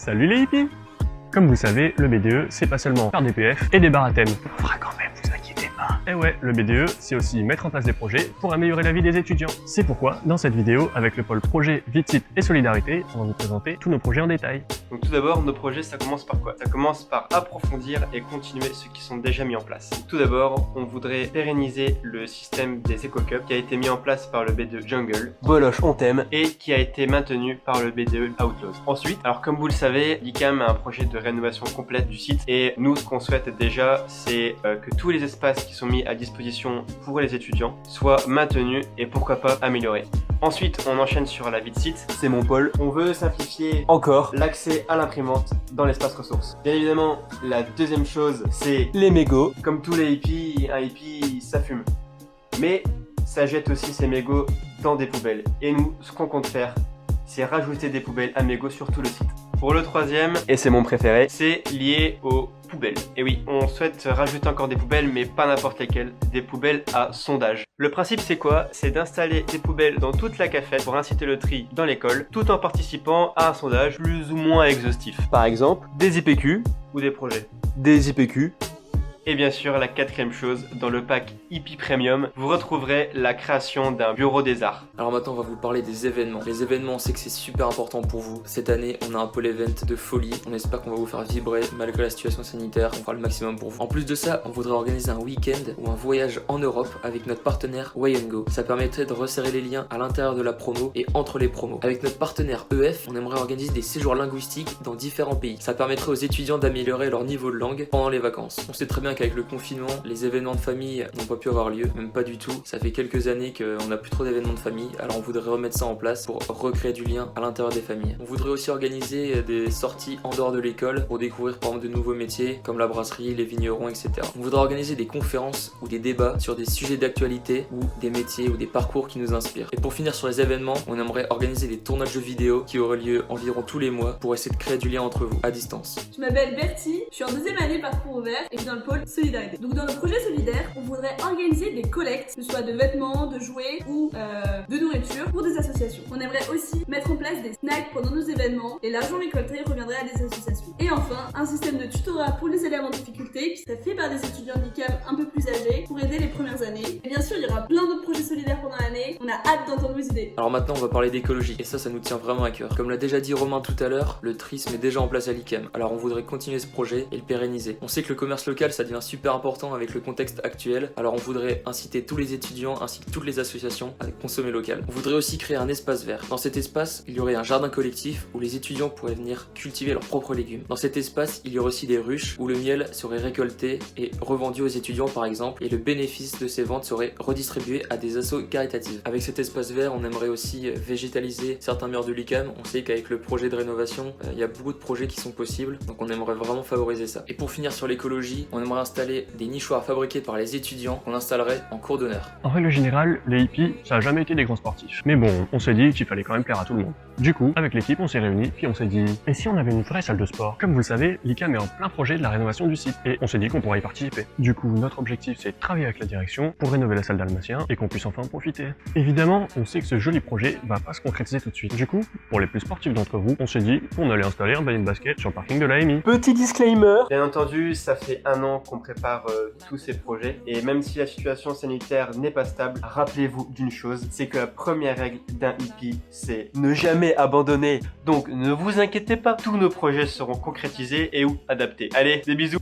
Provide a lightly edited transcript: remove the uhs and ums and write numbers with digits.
Salut les hippies! Comme vous le savez, le BDE, c'est pas seulement faire des PF et des barathèmes. On fera quand même, vous inquiétez pas. Et ouais, le BDE, c'est aussi mettre en place des projets pour améliorer la vie des étudiants. C'est pourquoi, dans cette vidéo, avec le pôle projet, Vite-Site et Solidarité, on va vous présenter tous nos projets en détail. Donc tout d'abord, nos projets, ça commence par quoi? Ça commence par approfondir et continuer ceux qui sont déjà mis en place. Tout d'abord, on voudrait pérenniser le système des Eco-Cups qui a été mis en place par le BDE Jungle, Boloche on t'aime, et qui a été maintenu par le BDE Outlaws. Ensuite, alors comme vous le savez, l'ICAM a un projet de rénovation complète du site et nous, ce qu'on souhaite déjà, c'est que tous les espaces qui sont mis à disposition pour les étudiants soient maintenus et pourquoi pas améliorés. Ensuite, on enchaîne sur la vie de site, c'est mon pôle. On veut simplifier encore l'accès à l'imprimante dans l'espace ressources. Bien évidemment, la deuxième chose, c'est les mégots. Comme tous les hippies, un hippie, ça fume. Mais ça jette aussi ses mégots dans des poubelles. Et nous, ce qu'on compte faire, c'est rajouter des poubelles à mégots sur tout le site. Pour le troisième, et c'est mon préféré, c'est lié aux poubelles. Et oui, on souhaite rajouter encore des poubelles, mais pas n'importe lesquelles, des poubelles à sondage. Le principe c'est quoi? C'est d'installer des poubelles dans toute la cafette pour inciter le tri dans l'école, tout en participant à un sondage plus ou moins exhaustif. Par exemple, des IPQ ou des projets. Des IPQ. Et bien sûr, la quatrième chose, dans le pack Hippie Premium, vous retrouverez la création d'un bureau des arts. Alors maintenant, on va vous parler des événements. Les événements, on sait que c'est super important pour vous. Cette année, on a un pôle event de folie. On espère qu'on va vous faire vibrer malgré la situation sanitaire. On fera le maximum pour vous. En plus de ça, on voudrait organiser un week-end ou un voyage en Europe avec notre partenaire Way & Go. Ça permettrait de resserrer les liens à l'intérieur de la promo et entre les promos. Avec notre partenaire EF, on aimerait organiser des séjours linguistiques dans différents pays. Ça permettrait aux étudiants d'améliorer leur niveau de langue pendant les vacances. On sait très bien qu'avec le confinement, les événements de famille n'ont pas pu avoir lieu, même pas du tout. Ça fait quelques années qu'on n'a plus trop d'événements de famille, alors on voudrait remettre ça en place pour recréer du lien à l'intérieur des familles. On voudrait aussi organiser des sorties en dehors de l'école pour découvrir par exemple de nouveaux métiers comme la brasserie, les vignerons, etc. On voudrait organiser des conférences ou des débats sur des sujets d'actualité ou des métiers ou des parcours qui nous inspirent. Et pour finir sur les événements, on aimerait organiser des tournages de vidéos qui auraient lieu environ tous les mois pour essayer de créer du lien entre vous à distance. Je m'appelle Bertie, je suis en deuxième année parcours ouvert et je suis dans le pôle Solidarité. Donc dans le projet solidaire, on voudrait organiser des collectes, que ce soit de vêtements, de jouets ou de nourriture pour des associations. On aimerait aussi mettre en place des snacks pendant nos événements et l'argent récolté reviendrait à des associations. Et enfin, un système de tutorat pour les élèves en difficulté qui serait fait par des étudiants de l'ICAM un peu plus âgés pour aider les premières années. Et bien sûr, il y aura plein d'autres projets solidaires pendant l'année. On a hâte d'entendre vos idées. Alors maintenant, on va parler d'écologie et ça nous tient vraiment à cœur. Comme l'a déjà dit Romain tout à l'heure, le tri se met déjà en place à l'ICAM. Alors on voudrait continuer ce projet et le pérenniser. On sait que le commerce local, ça devient super important avec le contexte actuel, alors on voudrait inciter tous les étudiants ainsi que toutes les associations à consommer local. On voudrait aussi créer un espace vert. Dans cet espace, il y aurait un jardin collectif où les étudiants pourraient venir cultiver leurs propres légumes. Dans cet espace, il y aurait aussi des ruches où le miel serait récolté et revendu aux étudiants par exemple, et le bénéfice de ces ventes serait redistribué à des assos caritatives. Avec cet espace vert, on aimerait aussi végétaliser certains murs de l'ICAM. On sait qu'avec le projet de rénovation, il y a beaucoup de projets qui sont possibles, donc on aimerait vraiment favoriser ça. Et pour finir sur l'écologie, on aimerait installer des nichoirs fabriqués par les étudiants qu'on installerait en cours d'honneur. En règle générale, les hippies, ça a jamais été des grands sportifs. Mais bon, on s'est dit qu'il fallait quand même plaire à tout le monde. Du coup, avec l'équipe, on s'est réunis, puis on s'est dit, et si on avait une vraie salle de sport? Comme vous le savez, l'ICAM est en plein projet de la rénovation du site, et on s'est dit qu'on pourrait y participer. Du coup, notre objectif, c'est de travailler avec la direction pour rénover la salle d'Almatien et qu'on puisse enfin en profiter. Évidemment, on sait que ce joli projet va pas se concrétiser tout de suite. Du coup, pour les plus sportifs d'entre vous, on s'est dit qu'on allait installer un ballon de basket sur le parking de l'AMI. Petit disclaimer. Bien entendu, ça fait un an qu'on prépare tous ces projets, et même si la situation sanitaire n'est pas stable, rappelez-vous d'une chose, c'est que la première règle d'un hippie, c'est ne jamais abandonner. Donc ne vous inquiétez pas, tous nos projets seront concrétisés et ou adaptés. Allez, des bisous.